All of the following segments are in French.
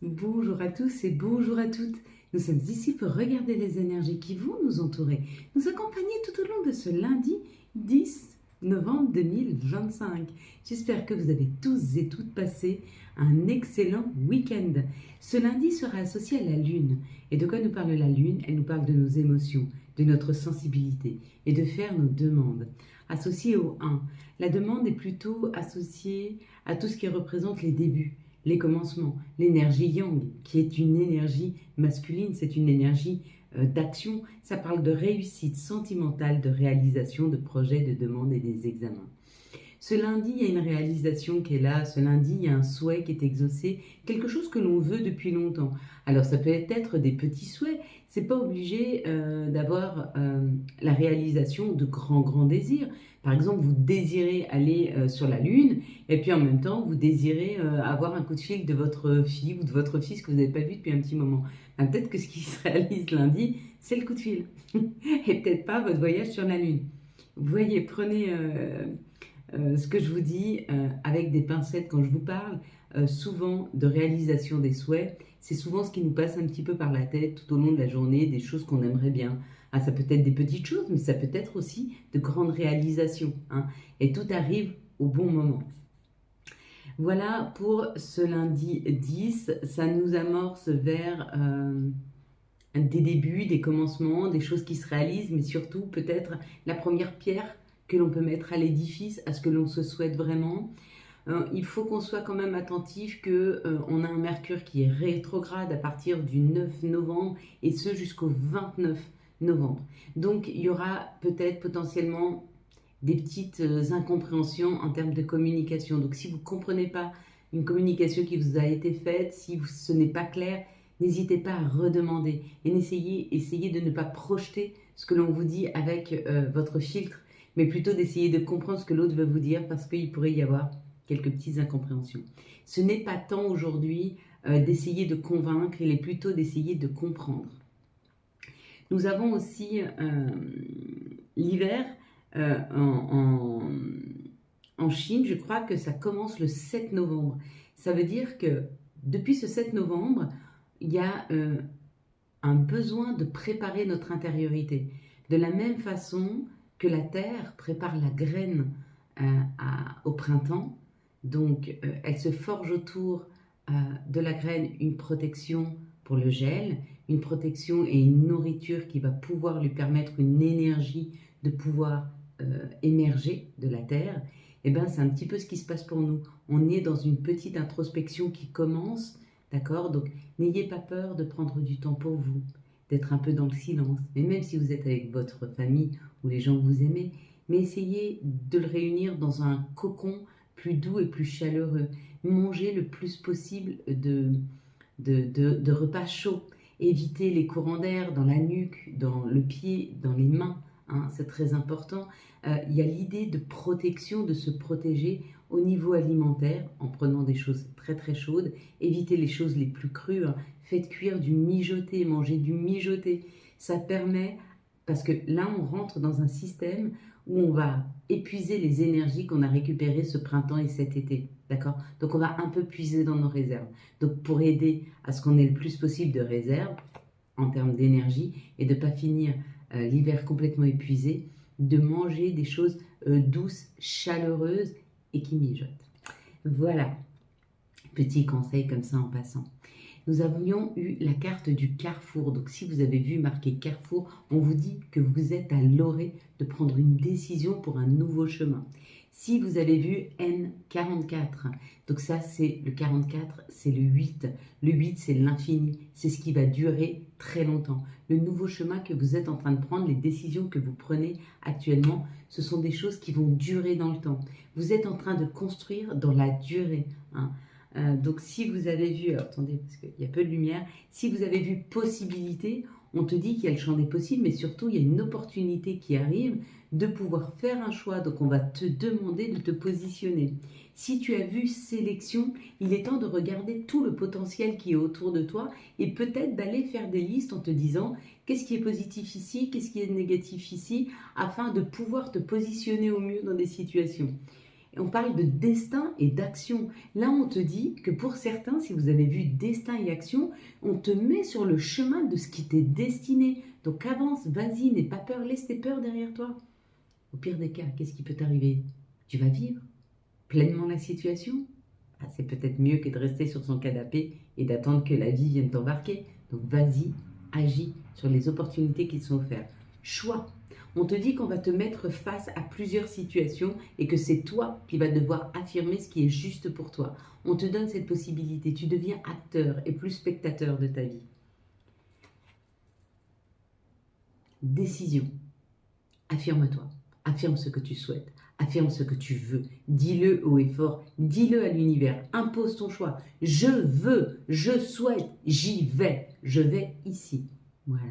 Bonjour à tous et bonjour à toutes. Nous sommes ici pour regarder les énergies qui vont nous entourer, nous accompagner tout au long de ce lundi 10 novembre 2025. J'espère que vous avez tous et toutes passé un excellent week-end. Ce lundi sera associé à la Lune. Et de quoi nous parle la Lune? Elle nous parle de nos émotions, de notre sensibilité et de faire nos demandes. Associée au 1, la demande est plutôt associée à tout ce qui représente les débuts, les commencements, l'énergie yang, qui est une énergie masculine, c'est une énergie d'action. Ça parle de réussite sentimentale, de réalisation de projets, de demandes et des examens. Ce lundi, il y a une réalisation qui est là. Ce lundi, il y a un souhait qui est exaucé, quelque chose que l'on veut depuis longtemps. Alors, ça peut être des petits souhaits. C'est pas obligé d'avoir la réalisation de grands désirs. Par exemple, vous désirez aller sur la Lune, et puis en même temps, vous désirez avoir un coup de fil de votre fille ou de votre fils que vous n'avez pas vu depuis un petit moment. Ben, peut-être que ce qui se réalise lundi, c'est le coup de fil, et peut-être pas votre voyage sur la Lune. Vous voyez, prenez ce que je vous dis avec des pincettes quand je vous parle souvent de réalisation des souhaits. C'est souvent ce qui nous passe un petit peu par la tête tout au long de la journée, des choses qu'on aimerait bien. Ah, ça peut être des petites choses, mais ça peut être aussi de grandes réalisations, hein. Et tout arrive au bon moment. Voilà pour ce lundi 10. Ça nous amorce vers des débuts, des commencements, des choses qui se réalisent, mais surtout peut-être la première pierre que l'on peut mettre à l'édifice, à ce que l'on se souhaite vraiment. Il faut qu'on soit quand même attentif qu'on a un Mercure qui est rétrograde à partir du 9 novembre et ce jusqu'au 29 novembre. Donc il y aura peut-être potentiellement des petites incompréhensions en termes de communication. Donc si vous ne comprenez pas une communication qui vous a été faite, si ce n'est pas clair, n'hésitez pas à redemander et essayez de ne pas projeter ce que l'on vous dit avec votre filtre, mais plutôt d'essayer de comprendre ce que l'autre veut vous dire parce qu'il pourrait y avoir quelques petites incompréhensions. Ce n'est pas tant aujourd'hui d'essayer de convaincre, il est plutôt d'essayer de comprendre. Nous avons aussi l'hiver en Chine, je crois que ça commence le 7 novembre. Ça veut dire que depuis ce 7 novembre, il y a un besoin de préparer notre intériorité. De la même façon que la terre prépare la graine au printemps, donc elle se forge autour de la graine une protection pour le gel, une protection et une nourriture qui va pouvoir lui permettre une énergie de pouvoir émerger de la terre. Et bien c'est un petit peu ce qui se passe pour nous. On est dans une petite introspection qui commence, d'accord? Donc n'ayez pas peur de prendre du temps pour vous, d'être un peu dans le silence. Mais même si vous êtes avec votre famille ou les gens que vous aimez, mais essayez de le réunir dans un cocon plus doux et plus chaleureux. Mangez le plus possible de repas chauds. Évitez les courants d'air dans la nuque, dans le pied, dans les mains. Hein, c'est très important. Il y a l'idée de protection, de se protéger au niveau alimentaire en prenant des choses très chaudes. Évitez les choses les plus crues. Hein. Faites cuire du mijoté, mangez du mijoté. Ça permet, parce que là on rentre dans un système où on va épuiser les énergies qu'on a récupérées ce printemps et cet été. D'accord? Donc on va un peu puiser dans nos réserves. Donc pour aider à ce qu'on ait le plus possible de réserves en termes d'énergie et de ne pas finir l'hiver complètement épuisé, de manger des choses douces, chaleureuses et qui mijotent. Voilà, petit conseil comme ça en passant. Nous avions eu la carte du carrefour. Donc si vous avez vu marqué carrefour, on vous dit que vous êtes à l'orée de prendre une décision pour un nouveau chemin. Si vous avez vu N44, donc ça c'est le 44, c'est le 8. Le 8 c'est l'infini, c'est ce qui va durer très longtemps. Le nouveau chemin que vous êtes en train de prendre, les décisions que vous prenez actuellement, ce sont des choses qui vont durer dans le temps. Vous êtes en train de construire dans la durée, hein. Donc si vous avez vu, alors, attendez parce qu'il y a peu de lumière, si vous avez vu possibilité, on te dit qu'il y a le champ des possibles, mais surtout il y a une opportunité qui arrive de pouvoir faire un choix. Donc on va te demander de te positionner. Si tu as vu sélection, il est temps de regarder tout le potentiel qui est autour de toi et peut-être d'aller faire des listes en te disant qu'est-ce qui est positif ici, qu'est-ce qui est négatif ici, afin de pouvoir te positionner au mieux dans des situations. On parle de destin et d'action. Là, on te dit que pour certains, si vous avez vu destin et action, on te met sur le chemin de ce qui t'est destiné. Donc avance, vas-y, n'aie pas peur, laisse tes peurs derrière toi. Au pire des cas, qu'est-ce qui peut t'arriver? Tu vas vivre pleinement la situation. Ah, c'est peut-être mieux que de rester sur son canapé et d'attendre que la vie vienne t'embarquer. Donc vas-y, agis sur les opportunités qui te sont offertes. Choix. On te dit qu'on va te mettre face à plusieurs situations et que c'est toi qui vas devoir affirmer ce qui est juste pour toi. On te donne cette possibilité. Tu deviens acteur et plus spectateur de ta vie. Décision. Affirme-toi. Affirme ce que tu souhaites. Affirme ce que tu veux. Dis-le haut et fort. Dis-le à l'univers. Impose ton choix. Je veux, je souhaite, j'y vais. Je vais ici. Voilà.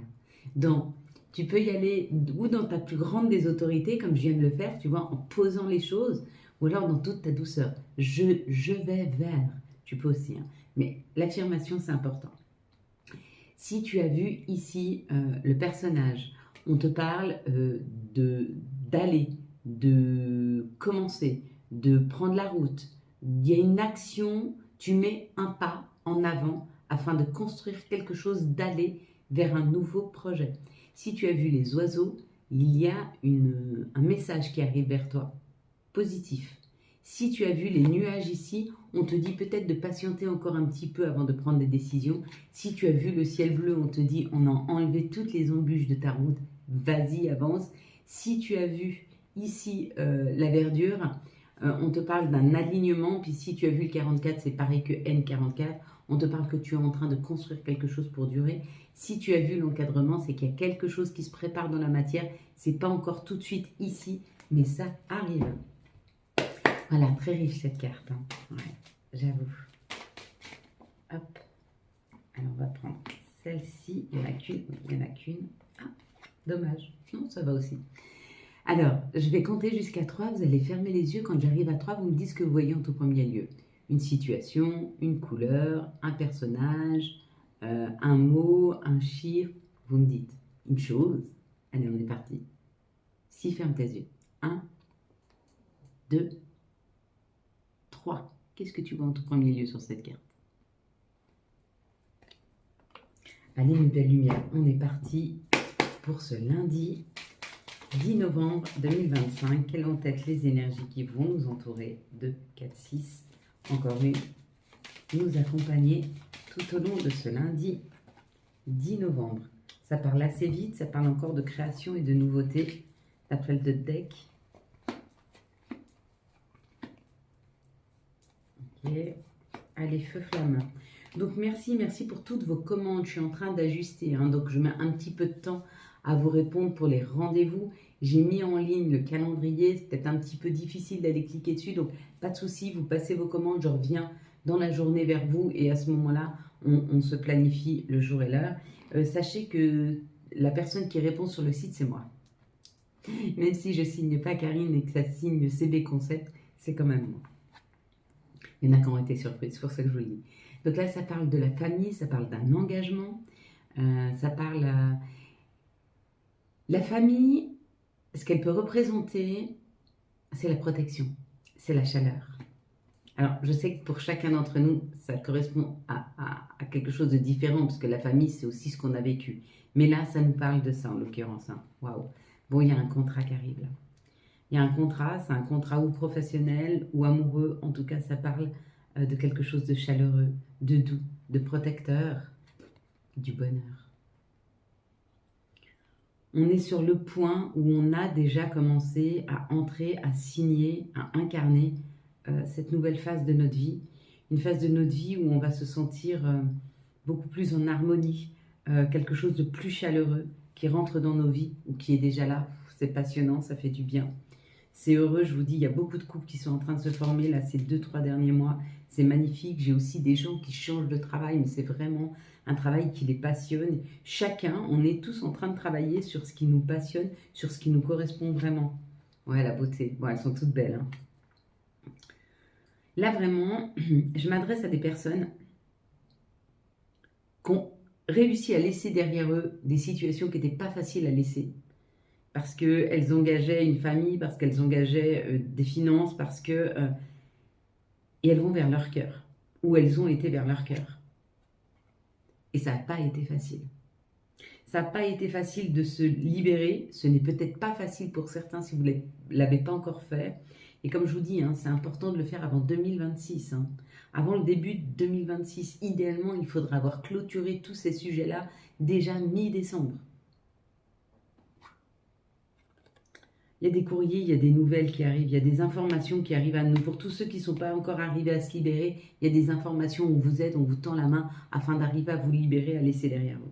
Donc, tu peux y aller ou dans ta plus grande des autorités, comme je viens de le faire, tu vois, en posant les choses, ou alors dans toute ta douceur. Je vais vers. Tu peux aussi, hein. Mais l'affirmation, c'est important. Si tu as vu ici le personnage, on te parle d'aller, de commencer, de prendre la route. Il y a une action, tu mets un pas en avant afin de construire quelque chose, d'aller vers un nouveau projet. Si tu as vu les oiseaux, il y a un message qui arrive vers toi, positif. Si tu as vu les nuages ici, on te dit peut-être de patienter encore un petit peu avant de prendre des décisions. Si tu as vu le ciel bleu, on te dit on a enlevé toutes les embûches de ta route, vas-y, avance. Si tu as vu ici la verdure, on te parle d'un alignement. Puis si tu as vu le 44, c'est pareil que N44. On te parle que tu es en train de construire quelque chose pour durer. Si tu as vu l'encadrement, c'est qu'il y a quelque chose qui se prépare dans la matière. C'est pas encore tout de suite ici, mais ça arrive. Voilà, très riche cette carte. Hein. Ouais, j'avoue. Hop. Alors, on va prendre celle-ci. Il n'y en a qu'une. Il n'y en a qu'une. Ah, dommage. Non, ça va aussi. Alors, je vais compter jusqu'à 3. Vous allez fermer les yeux. Quand j'arrive à 3, vous me dites ce que vous voyez en tout premier lieu. Une situation, une couleur, un personnage, un mot, un chiffre. Vous me dites une chose. Allez, on est parti. 6, ferme tes yeux. 1, 2, 3. Qu'est-ce que tu vois en tout premier lieu sur cette carte? Allez, une belle lumière. On est parti pour ce lundi 10 novembre 2025. Quelles vont être les énergies qui vont nous entourer? 2, 4, 6. Encore une. Nous accompagner tout au long de ce lundi 10 novembre. Ça parle assez vite. Ça parle encore de création et de nouveauté. D'après le deck. Ok. Allez, feu flamme. Donc merci pour toutes vos commandes. Je suis en train d'ajuster, hein, donc je mets un petit peu de temps à vous répondre pour les rendez-vous. J'ai mis en ligne le calendrier, c'est peut-être un petit peu difficile d'aller cliquer dessus, donc pas de souci, vous passez vos commandes, je reviens dans la journée vers vous et à ce moment-là, on se planifie le jour et l'heure. Sachez que la personne qui répond sur le site, c'est moi. Même si je ne signe pas Karine et que ça signe CB Concept, c'est quand même moi. Il y en a qui ont été surpris, c'est pour ça que je vous le dis. Donc là, ça parle de la famille, ça parle d'un engagement, ça parle... La famille, ce qu'elle peut représenter, c'est la protection, c'est la chaleur. Alors, je sais que pour chacun d'entre nous, ça correspond à quelque chose de différent, parce que la famille, c'est aussi ce qu'on a vécu. Mais là, ça nous parle de ça, en l'occurrence. Hein. Waouh. Bon, il y a un contrat qui arrive là. Il y a un contrat, c'est un contrat ou professionnel ou amoureux. En tout cas, ça parle de quelque chose de chaleureux, de doux, de protecteur, du bonheur. On est sur le point où on a déjà commencé à entrer, à signer, à incarner cette nouvelle phase de notre vie. Une phase de notre vie où on va se sentir beaucoup plus en harmonie, quelque chose de plus chaleureux qui rentre dans nos vies ou qui est déjà là. C'est passionnant, ça fait du bien. C'est heureux, je vous dis, il y a beaucoup de couples qui sont en train de se former là ces 2-3 derniers mois. C'est magnifique. J'ai aussi des gens qui changent de travail, mais c'est vraiment un travail qui les passionne. Chacun, on est tous en train de travailler sur ce qui nous passionne, sur ce qui nous correspond vraiment. Ouais, la beauté. Bon, elles sont toutes belles. Hein. Là, vraiment, je m'adresse à des personnes qui ont réussi à laisser derrière eux des situations qui n'étaient pas faciles à laisser. parce qu'elles engageaient une famille, parce qu'elles engageaient des finances, parce que... et elles vont vers leur cœur, ou elles ont été vers leur cœur. Et ça n'a pas été facile. Ça n'a pas été facile de se libérer. Ce n'est peut-être pas facile pour certains si vous ne l'avez pas encore fait. Et comme je vous dis, hein, c'est important de le faire avant 2026. Hein. Avant le début de 2026, idéalement, il faudra avoir clôturé tous ces sujets-là déjà mi-décembre. Il y a des courriers, il y a des nouvelles qui arrivent, il y a des informations qui arrivent à nous. Pour tous ceux qui ne sont pas encore arrivés à se libérer, il y a des informations où vous êtes, on vous tend la main afin d'arriver à vous libérer, à laisser derrière vous.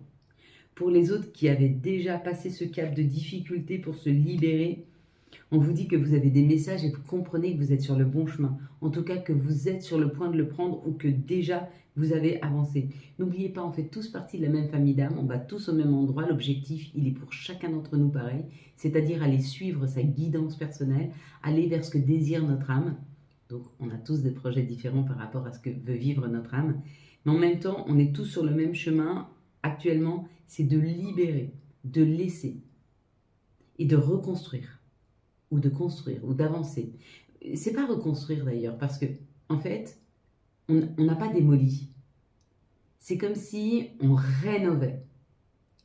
Pour les autres qui avaient déjà passé ce cap de difficulté pour se libérer, on vous dit que vous avez des messages et vous comprenez que vous êtes sur le bon chemin. En tout cas, que vous êtes sur le point de le prendre ou que déjà vous avez avancé. N'oubliez pas, on fait tous partie de la même famille d'âme, on va tous au même endroit. L'objectif, il est pour chacun d'entre nous pareil, c'est-à-dire aller suivre sa guidance personnelle, aller vers ce que désire notre âme. Donc, on a tous des projets différents par rapport à ce que veut vivre notre âme. Mais en même temps, on est tous sur le même chemin. Actuellement, c'est de libérer, de laisser et de reconstruire, ou de construire, ou d'avancer. C'est pas reconstruire d'ailleurs, parce que, en fait, on n'a pas démoli. C'est comme si on rénovait,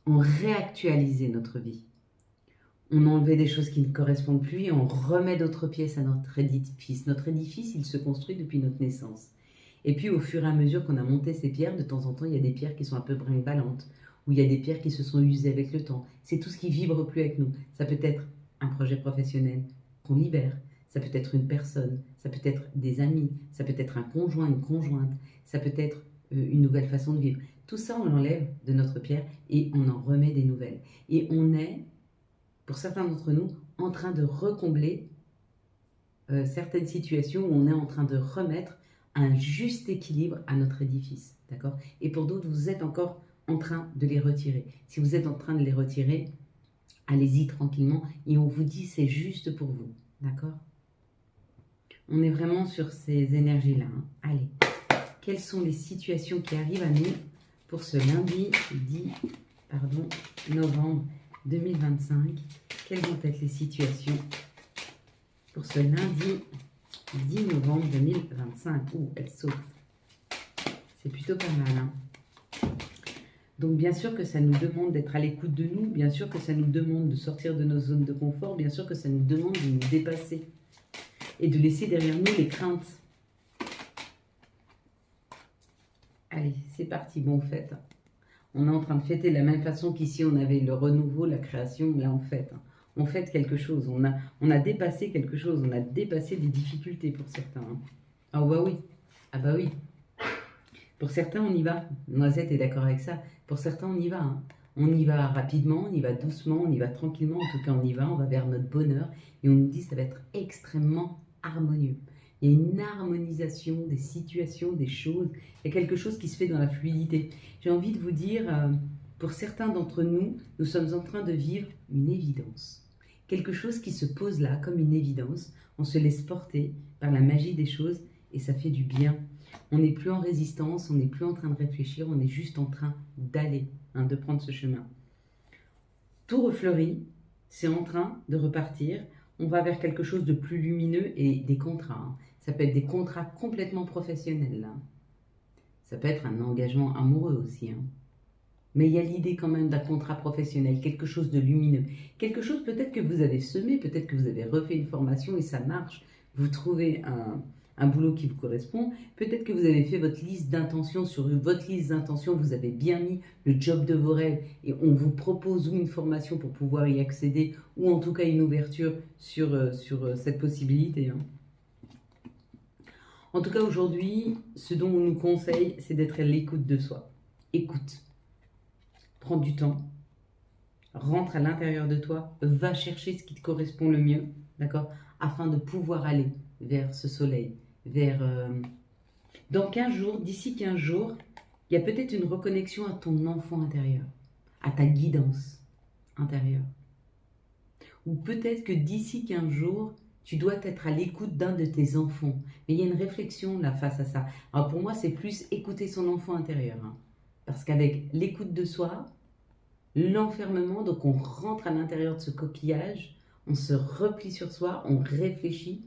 on réactualisait notre vie. On enlevait des choses qui ne correspondent plus et on remet d'autres pièces à notre édifice. Notre édifice, il se construit depuis notre naissance. Et puis, au fur et à mesure qu'on a monté ces pierres, de temps en temps, il y a des pierres qui sont un peu brinque-ballantes, ou il y a des pierres qui se sont usées avec le temps. C'est tout ce qui vibre plus avec nous. Ça peut être un projet professionnel qu'on libère, ça peut être une personne, ça peut être des amis, ça peut être un conjoint, une conjointe, ça peut être une nouvelle façon de vivre. Tout ça, on l'enlève de notre pierre et on en remet des nouvelles. Et on est, pour certains d'entre nous, en train de recombler certaines situations où on est en train de remettre un juste équilibre à notre édifice, d'accord? Et pour d'autres, vous êtes encore en train de les retirer. Si vous êtes en train de les retirer, allez-y tranquillement et on vous dit c'est juste pour vous, d'accord? On est vraiment sur ces énergies-là. Hein. Allez, quelles sont les situations qui arrivent à nous pour ce lundi 10 novembre 2025? Quelles vont être les situations pour ce lundi 10 novembre 2025? Ouh, elle saute. C'est plutôt pas mal. Hein. Donc bien sûr que ça nous demande d'être à l'écoute de nous, bien sûr que ça nous demande de sortir de nos zones de confort, bien sûr que ça nous demande de nous dépasser et de laisser derrière nous les craintes. Allez, c'est parti, bon fête. On est en train de fêter de la même façon qu'ici on avait le renouveau, la création, là on fête. On fête quelque chose, on a dépassé quelque chose, on a dépassé des difficultés pour certains. Hein. Ah bah oui, ah bah oui. Pour certains, on y va. Noisette est d'accord avec ça. Pour certains, on y va. Hein. On y va rapidement, on y va doucement, on y va tranquillement. En tout cas, on y va vers notre bonheur. Et on nous dit que ça va être extrêmement harmonieux. Il y a une harmonisation des situations, des choses. Il y a quelque chose qui se fait dans la fluidité. J'ai envie de vous dire, pour certains d'entre nous, nous sommes en train de vivre une évidence. Quelque chose qui se pose là comme une évidence. On se laisse porter par la magie des choses et ça fait du bien. On n'est plus en résistance, on n'est plus en train de réfléchir, on est juste en train d'aller, hein, de prendre ce chemin. Tout refleurit, c'est en train de repartir. On va vers quelque chose de plus lumineux et des contrats. Hein. Ça peut être des contrats complètement professionnels. Là. Ça peut être un engagement amoureux aussi. Hein. Mais il y a l'idée quand même d'un contrat professionnel, quelque chose de lumineux. Quelque chose peut-être que vous avez semé, peut-être que vous avez refait une formation et ça marche. Vous trouvez un boulot qui vous correspond. Peut-être que vous avez fait votre liste d'intentions. Sur votre liste d'intentions, vous avez bien mis le job de vos rêves et on vous propose ou une formation pour pouvoir y accéder ou en tout cas une ouverture sur cette possibilité. Hein. En tout cas, aujourd'hui, ce dont on nous conseille, c'est d'être à l'écoute de soi. Écoute. Prends du temps. Rentre à l'intérieur de toi. Va chercher ce qui te correspond le mieux. D'accord ? Afin de pouvoir aller vers ce soleil. Dans 15 jours, d'ici 15 jours, il y a peut-être une reconnexion à ton enfant intérieur, à ta guidance intérieure. Ou peut-être que d'ici 15 jours, tu dois être à l'écoute d'un de tes enfants. Mais il y a une réflexion là face à ça. Alors pour moi, c'est plus écouter son enfant intérieur. Hein. Parce qu'avec l'écoute de soi, l'enfermement, donc on rentre à l'intérieur de ce coquillage, on se replie sur soi, on réfléchit,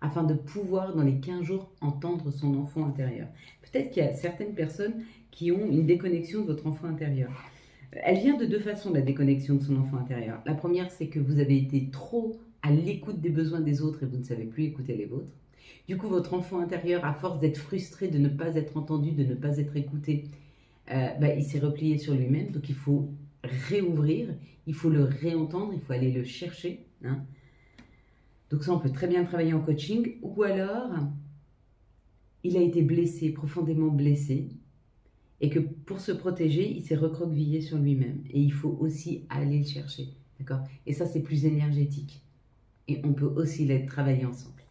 afin de pouvoir, dans les 15 jours, entendre son enfant intérieur. Peut-être qu'il y a certaines personnes qui ont une déconnexion de votre enfant intérieur. Elle vient de deux façons, la déconnexion de son enfant intérieur. La première, c'est que vous avez été trop à l'écoute des besoins des autres et vous ne savez plus écouter les vôtres. Du coup, votre enfant intérieur, à force d'être frustré, de ne pas être entendu, de ne pas être écouté, il s'est replié sur lui-même. Donc, il faut réouvrir, il faut le réentendre, il faut aller le chercher. Hein. Donc ça, on peut très bien travailler en coaching. Ou alors, il a été blessé, profondément blessé, et que pour se protéger, il s'est recroquevillé sur lui-même. Et il faut aussi aller le chercher. D'accord? Et ça, c'est plus énergétique. Et on peut aussi le travailler ensemble,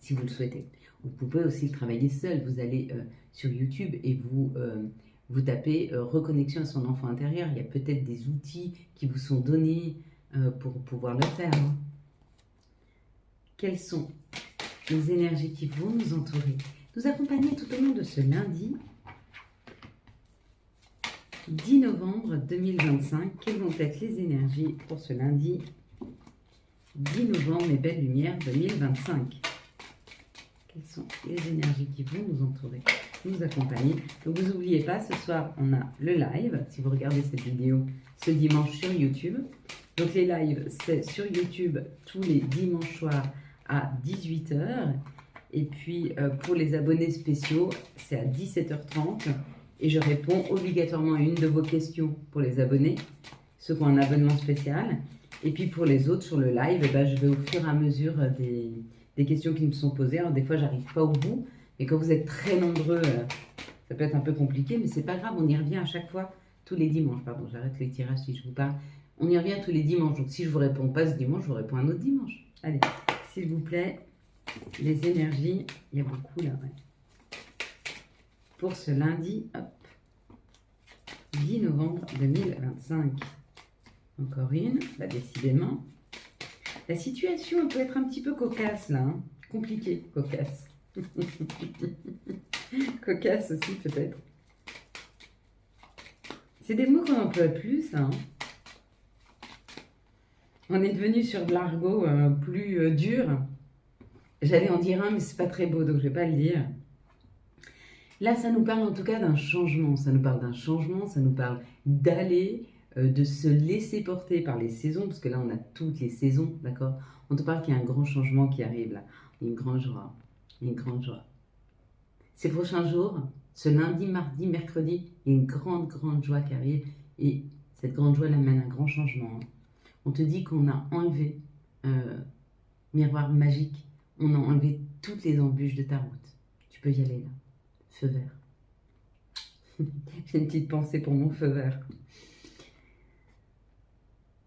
si vous le souhaitez. Vous pouvez aussi le travailler seul. Vous allez sur YouTube et vous tapez reconnexion à son enfant intérieur. Il y a peut-être des outils qui vous sont donnés pour pouvoir le faire. Hein. Quelles sont les énergies qui vont nous entourer, nous accompagner tout au long de ce lundi 10 novembre 2025. Quelles vont être les énergies pour ce lundi 10 novembre, mes belles lumières 2025? Quelles sont les énergies qui vont nous entourer, nous accompagner? Donc vous n'oubliez pas, ce soir on a le live, si vous regardez cette vidéo ce dimanche sur YouTube. Donc les lives, c'est sur YouTube tous les dimanches soirs à 18 h. Et puis pour les abonnés spéciaux, c'est à 17 h 30. Et je réponds obligatoirement à une de vos questions pour les abonnés, ceux qui ont un abonnement spécial. Et puis pour les autres sur le live, je vais au fur et à mesure des questions qui me sont posées. Alors des fois, j'arrive pas au bout. Et quand vous êtes très nombreux, ça peut être un peu compliqué. Mais c'est pas grave, on y revient à chaque fois, tous les dimanches. Pardon, j'arrête les tirages si je vous parle. On y revient tous les dimanches. Donc si je ne vous réponds pas ce dimanche, je vous réponds un autre dimanche. Allez, s'il vous plaît, les énergies, il y a beaucoup là. Ouais. Pour ce lundi, hop, 10 novembre 2025. Encore une, décidément. La situation peut être un petit peu cocasse là. Hein. Compliquée, cocasse. Cocasse aussi peut-être. C'est des mots qu'on n'emploie plus, ça. Hein. On est devenu sur de l'argot plus dur. J'allais en dire un, mais c'est pas très beau, donc je vais pas le dire. Là, ça nous parle en tout cas d'un changement. Ça nous parle d'un changement, ça nous parle d'aller, de se laisser porter par les saisons, parce que là, on a toutes les saisons, d'accord? On te parle qu'il y a un grand changement qui arrive là. Une grande joie. Une grande joie. Ces prochains jours, ce lundi, mardi, mercredi, il y a une grande, grande joie qui arrive. Et cette grande joie, elle amène un grand changement. Hein. On te dit qu'on a enlevé miroir magique. On a enlevé toutes les embûches de ta route. Tu peux y aller là. Feu vert. J'ai une petite pensée pour mon feu vert.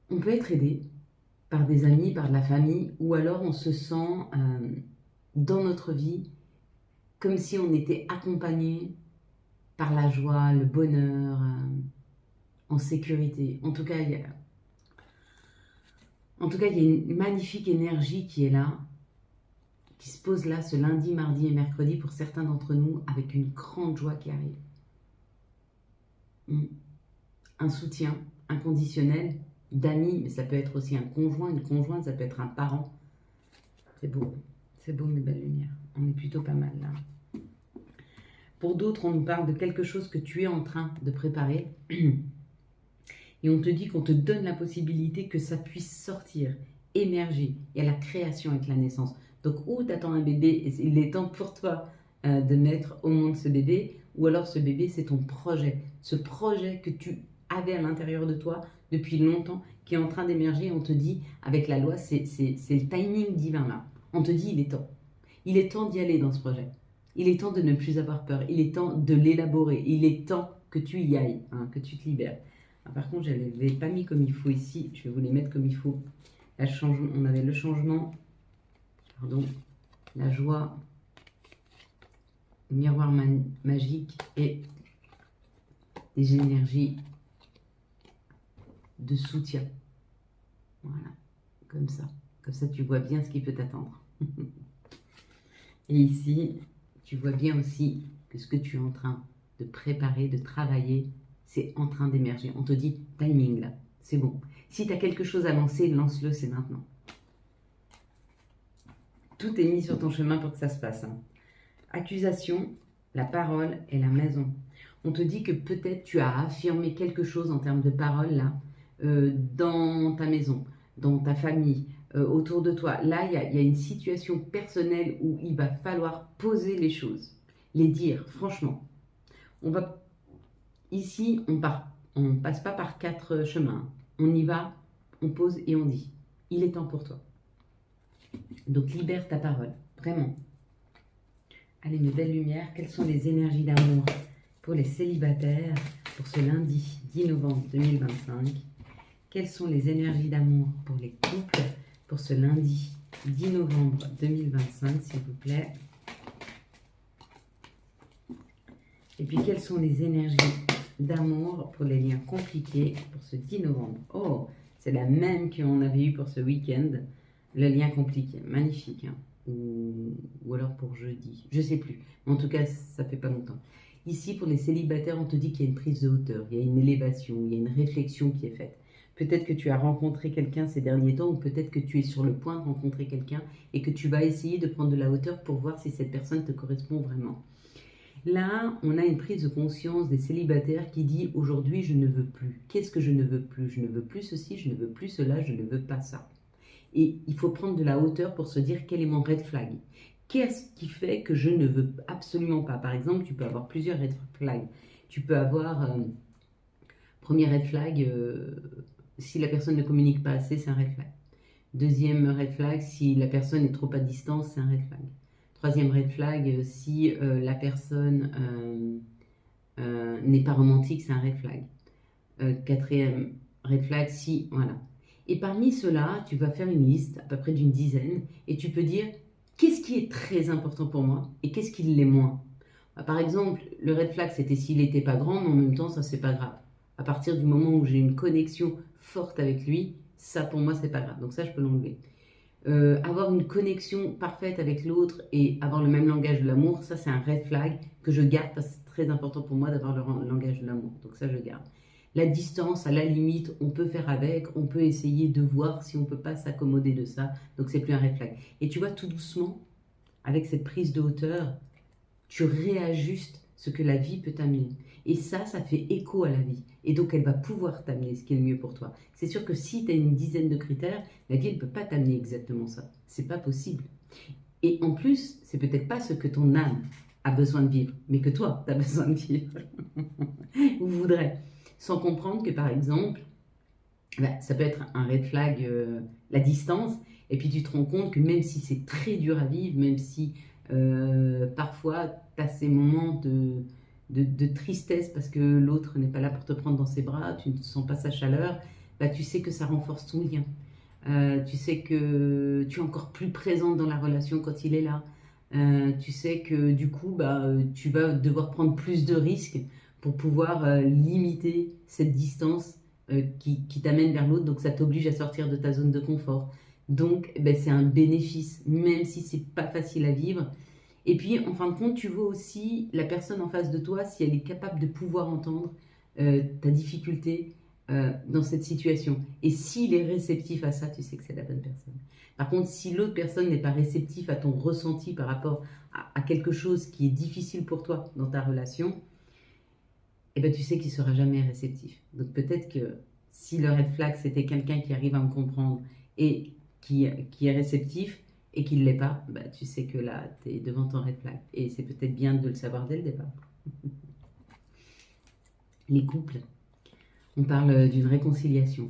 On peut être aidé par des amis, par de la famille, ou alors on se sent dans notre vie comme si on était accompagné par la joie, le bonheur, en sécurité. En tout cas, il y a une magnifique énergie qui est là, qui se pose là ce lundi, mardi et mercredi pour certains d'entre nous avec une grande joie qui arrive. Un soutien inconditionnel d'amis, mais ça peut être aussi un conjoint, une conjointe, ça peut être un parent. C'est beau mes belles lumières. On est plutôt pas mal là. Pour d'autres, on nous parle de quelque chose que tu es en train de préparer et on te dit qu'on te donne la possibilité que ça puisse sortir, émerger. Il y a la création avec la naissance. Donc, ou tu attends un bébé et il est temps pour toi de mettre au monde ce bébé, ou alors ce bébé, c'est ton projet. Ce projet que tu avais à l'intérieur de toi depuis longtemps, qui est en train d'émerger. On te dit, avec la loi, c'est le timing divin là. On te dit, il est temps. Il est temps d'y aller dans ce projet. Il est temps de ne plus avoir peur. Il est temps de l'élaborer. Il est temps que tu y ailles, hein, que tu te libères. Alors, par contre, je ne les ai pas mis comme il faut ici. Je vais vous les mettre comme il faut. On avait le changement. Pardon, la joie, le miroir magique et des énergies de soutien. Voilà, comme ça. Comme ça, tu vois bien ce qui peut t'attendre. Et ici, tu vois bien aussi que ce que tu es en train de préparer, de travailler, c'est en train d'émerger. On te dit timing là, c'est bon. Si tu as quelque chose à lancer, lance-le, c'est maintenant. Tout est mis sur ton chemin pour que ça se passe. Hein. Accusation, la parole et la maison. On te dit que peut-être tu as affirmé quelque chose en termes de parole là, dans ta maison, dans ta famille, autour de toi. Là, il y a une situation personnelle où il va falloir poser les choses, les dire, franchement. Ici, on passe pas par 4 chemins. On y va, on pose et on dit. Il est temps pour toi. Donc, libère ta parole, vraiment. Allez, mes belles lumières, quelles sont les énergies d'amour pour les célibataires pour ce lundi 10 novembre 2025? Quelles sont les énergies d'amour pour les couples pour ce lundi 10 novembre 2025, s'il vous plaît? Et puis, quelles sont les énergies d'amour pour les liens compliqués pour ce 10 novembre? Oh, c'est la même qu'on avait eu pour ce week-end, le lien compliqué. Magnifique, hein? Ou alors pour jeudi, je sais plus. En tout cas, ça fait pas longtemps. Ici, pour les célibataires, on te dit qu'il y a une prise de hauteur, il y a une élévation, il y a une réflexion qui est faite. Peut-être que tu as rencontré quelqu'un ces derniers temps, ou peut-être que tu es sur le point de rencontrer quelqu'un et que tu vas essayer de prendre de la hauteur pour voir si cette personne te correspond vraiment. Là, on a une prise de conscience des célibataires qui dit « Aujourd'hui, je ne veux plus. Qu'est-ce que je ne veux plus? Je ne veux plus ceci, je ne veux plus cela, je ne veux pas ça. » Et il faut prendre de la hauteur pour se dire quel est mon red flag. Qu'est-ce qui fait que je ne veux absolument pas? Par exemple, tu peux avoir plusieurs red flags. Tu peux avoir, premier red flag, si la personne ne communique pas assez, c'est un red flag. Deuxième red flag, si la personne est trop à distance, c'est un red flag. Troisième red flag, si la personne n'est pas romantique, c'est un red flag. Quatrième red flag, si, voilà. Et parmi ceux-là, tu vas faire une liste, à peu près d'une dizaine, et tu peux dire qu'est-ce qui est très important pour moi et qu'est-ce qui l'est moins. Par exemple, le red flag, c'était s'il n'était pas grand, mais en même temps, ça, c'est pas grave. À partir du moment où j'ai une connexion forte avec lui, ça, pour moi, c'est pas grave. Donc ça, je peux l'enlever. Avoir une connexion parfaite avec l'autre et avoir le même langage de l'amour, ça, c'est un red flag que je garde parce que c'est très important pour moi d'avoir le langage de l'amour. Donc ça, je garde. La distance, à la limite, on peut faire avec, on peut essayer de voir si on ne peut pas s'accommoder de ça. Donc, c'est plus un red flag. Et tu vois, tout doucement, avec cette prise de hauteur, tu réajustes ce que la vie peut t'amener. Et ça fait écho à la vie. Et donc, elle va pouvoir t'amener ce qui est le mieux pour toi. C'est sûr que si tu as une dizaine de critères, la vie, elle ne peut pas t'amener exactement ça. C'est pas possible. Et en plus, c'est peut-être pas ce que ton âme a besoin de vivre, mais que toi, tu as besoin de vivre. Ou voudrais. Sans comprendre que, par exemple, ça peut être un red flag, la distance, et puis tu te rends compte que même si c'est très dur à vivre, même si parfois tu as ces moments de tristesse parce que l'autre n'est pas là pour te prendre dans ses bras, tu ne sens pas sa chaleur, tu sais que ça renforce ton lien. Tu sais que tu es encore plus présente dans la relation quand il est là. Tu sais que du coup, tu vas devoir prendre plus de risques pour pouvoir limiter cette distance qui t'amène vers l'autre. Donc, ça t'oblige à sortir de ta zone de confort. Donc, c'est un bénéfice, même si c'est pas facile à vivre. Et puis, en fin de compte, tu vois aussi la personne en face de toi, si elle est capable de pouvoir entendre ta difficulté dans cette situation. Et s'il est réceptif à ça, tu sais que c'est la bonne personne. Par contre, si l'autre personne n'est pas réceptive à ton ressenti par rapport à quelque chose qui est difficile pour toi dans ta relation, tu sais qu'il ne sera jamais réceptif. Donc peut-être que si le red flag, c'était quelqu'un qui arrive à me comprendre et qui est réceptif et qui ne l'est pas, tu sais que là, tu es devant ton red flag. Et c'est peut-être bien de le savoir dès le départ. Les couples, on parle d'une réconciliation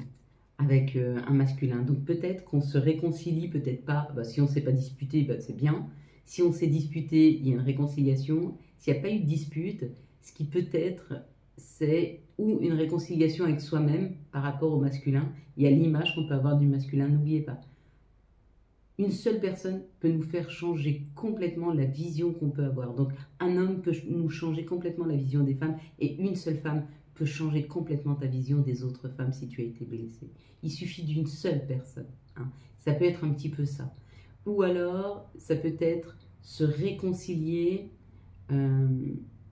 avec un masculin. Donc peut-être qu'on se réconcilie, peut-être pas. Si on ne s'est pas disputé, c'est bien. Si on s'est disputé, il y a une réconciliation. S'il n'y a pas eu de dispute, ce qui peut être, c'est ou une réconciliation avec soi-même par rapport au masculin. Il y a l'image qu'on peut avoir du masculin, n'oubliez pas. Une seule personne peut nous faire changer complètement la vision qu'on peut avoir. Donc un homme peut nous changer complètement la vision des femmes et une seule femme peut changer complètement ta vision des autres femmes si tu as été blessé. Il suffit d'une seule personne. Ça peut être un petit peu ça. Ou alors, ça peut être se réconcilier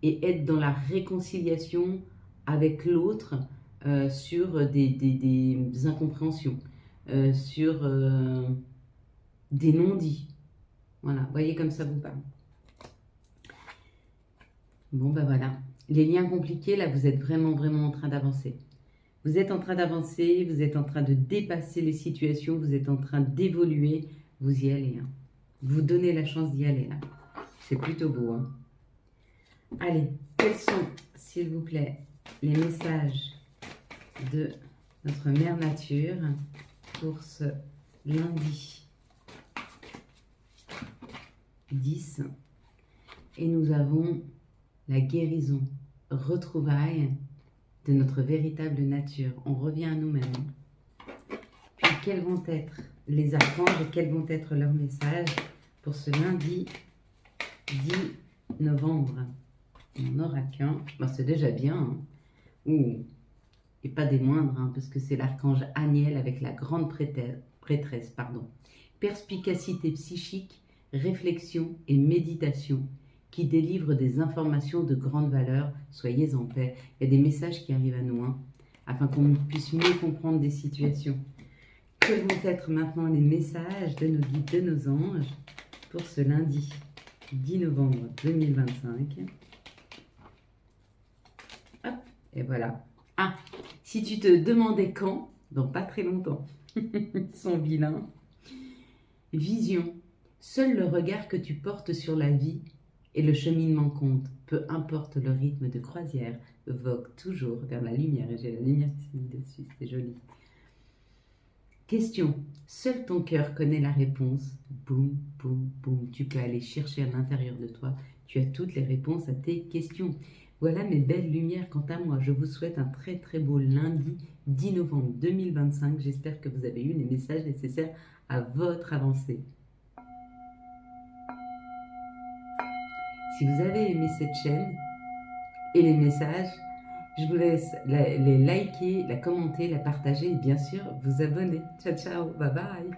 et être dans la réconciliation avec l'autre sur des incompréhensions, sur des non-dits. Voilà, voyez comme ça vous parle. Bon, ben voilà. Les liens compliqués, là, vous êtes vraiment, vraiment en train d'avancer. Vous êtes en train d'avancer, vous êtes en train de dépasser les situations, vous êtes en train d'évoluer. Vous y allez. Hein. Vous donnez la chance d'y aller, là. C'est plutôt beau. Hein. Allez, quels sont, s'il vous plaît, les messages de notre mère nature pour ce lundi 10. Et nous avons la guérison, retrouvailles de notre véritable nature. On revient à nous-mêmes. Puis quels vont être les archanges et quels vont être leurs messages pour ce lundi 10 novembre. On n'en aura qu'un. Bon, c'est déjà bien. Hein. Ouh. Et pas des moindres, hein, parce que c'est l'archange Aniel avec la grande prêtresse. Perspicacité psychique, réflexion et méditation qui délivre des informations de grande valeur. Soyez en paix. Il y a des messages qui arrivent à nous, hein, afin qu'on puisse mieux comprendre des situations. Quels vont être maintenant les messages de nos guides, de nos anges pour ce lundi 10 novembre 2025. Hop, et voilà. Ah, si tu te demandais quand, dans pas très longtemps, ils sont vilains. Vision. Seul le regard que tu portes sur la vie et le cheminement compte. Peu importe le rythme de croisière, vogue toujours vers la lumière. Et j'ai la lumière qui s'est mise dessus, c'est joli. Question. Seul ton cœur connaît la réponse. Boum, boum, boum. Tu peux aller chercher à l'intérieur de toi. Tu as toutes les réponses à tes questions. Voilà mes belles lumières. Quant à moi, je vous souhaite un très très beau lundi 10 novembre 2025. J'espère que vous avez eu les messages nécessaires à votre avancée. Si vous avez aimé cette chaîne et les messages, je vous laisse les liker, la commenter, la partager et bien sûr vous abonner. Ciao, ciao, bye bye.